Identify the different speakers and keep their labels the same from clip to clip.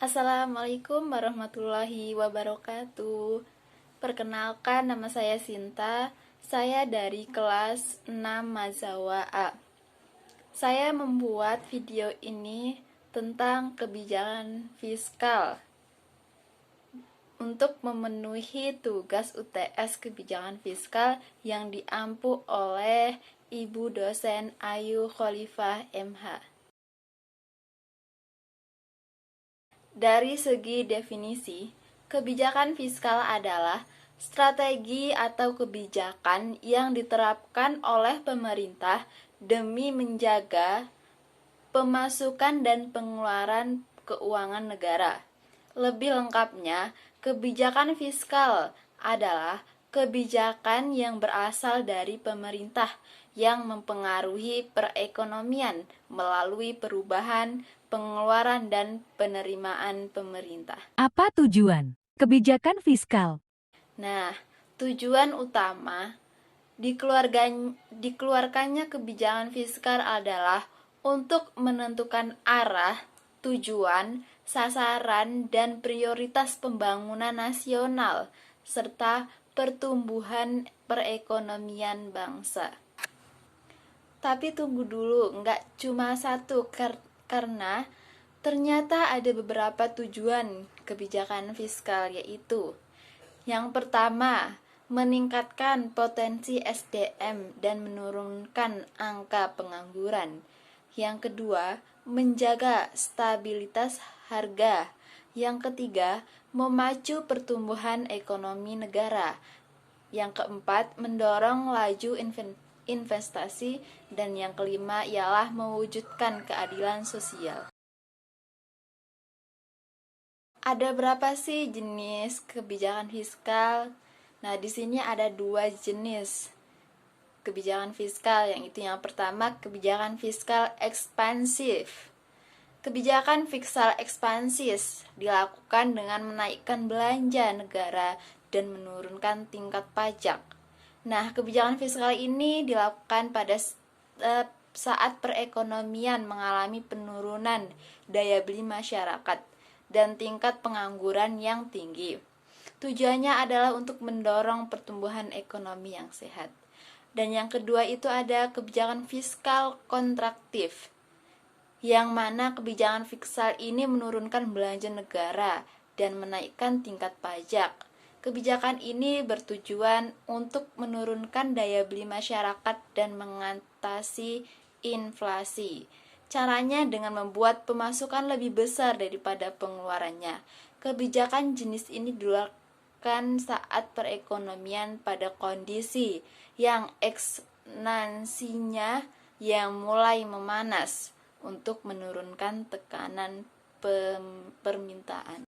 Speaker 1: Assalamualaikum warahmatullahi wabarakatuh. Perkenalkan, nama saya Sinta. Saya dari kelas 6 Mazawa A. Saya membuat video ini tentang kebijakan fiskal untuk memenuhi tugas UTS kebijakan fiskal yang diampu oleh Ibu dosen Ayu Khalifah MH. Dari segi definisi, kebijakan fiskal adalah strategi atau kebijakan yang diterapkan oleh pemerintah demi menjaga pemasukan dan pengeluaran keuangan negara. Lebih lengkapnya, kebijakan fiskal adalah kebijakan yang berasal dari pemerintah yang mempengaruhi perekonomian melalui perubahan pengeluaran dan penerimaan pemerintah.
Speaker 2: Apa tujuan kebijakan fiskal?
Speaker 1: Nah, tujuan utama dikeluarkannya kebijakan fiskal adalah untuk menentukan arah, tujuan, sasaran, dan prioritas pembangunan nasional, serta pertumbuhan perekonomian bangsa. Tapi tunggu dulu, nggak cuma satu, karena ternyata ada beberapa tujuan kebijakan fiskal, yaitu yang pertama, meningkatkan potensi SDM dan menurunkan angka pengangguran. Yang kedua, menjaga stabilitas harga. Yang ketiga, memacu pertumbuhan ekonomi negara. Yang keempat, mendorong laju investasi. Dan yang kelima ialah mewujudkan keadilan sosial. Ada berapa sih jenis kebijakan fiskal? Nah, di sini ada 2 jenis kebijakan fiskal, yang itu yang pertama, kebijakan fiskal ekspansif. Kebijakan fiskal ekspansif dilakukan dengan menaikkan belanja negara dan menurunkan tingkat pajak. Nah, kebijakan fiskal ini dilakukan pada saat perekonomian mengalami penurunan daya beli masyarakat dan tingkat pengangguran yang tinggi. Tujuannya adalah untuk mendorong pertumbuhan ekonomi yang sehat. Dan yang kedua itu ada kebijakan fiskal kontraktif, yang mana kebijakan fiskal ini menurunkan belanja negara dan menaikkan tingkat pajak. Kebijakan ini bertujuan untuk menurunkan daya beli masyarakat dan mengatasi inflasi. Caranya dengan membuat pemasukan lebih besar daripada pengeluarannya. Kebijakan jenis ini dilakukan saat perekonomian pada kondisi yang ekspansinya yang mulai memanas untuk menurunkan tekanan permintaan.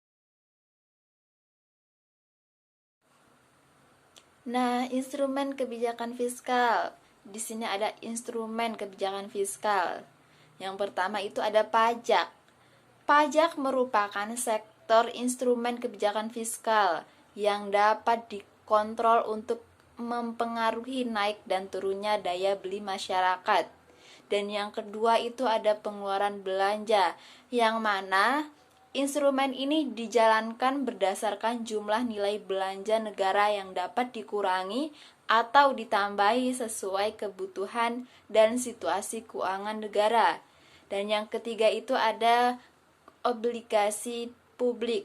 Speaker 1: Nah, instrumen kebijakan fiskal. Di sini ada instrumen kebijakan fiskal. Yang pertama itu ada pajak. Pajak merupakan sektor instrumen kebijakan fiskal yang dapat dikontrol untuk mempengaruhi naik dan turunnya daya beli masyarakat. Dan yang kedua itu ada pengeluaran belanja, yang mana instrumen ini dijalankan berdasarkan jumlah nilai belanja negara yang dapat dikurangi atau ditambahi sesuai kebutuhan dan situasi keuangan negara. Dan yang ketiga itu ada obligasi publik.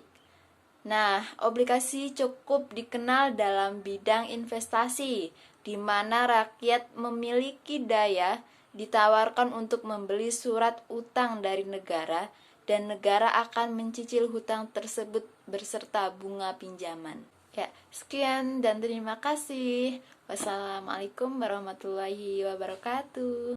Speaker 1: Nah, obligasi cukup dikenal dalam bidang investasi, di mana rakyat memiliki daya ditawarkan untuk membeli surat utang dari negara, dan negara akan mencicil hutang tersebut berserta bunga pinjaman. Ya, sekian dan terima kasih. Wassalamualaikum warahmatullahi wabarakatuh.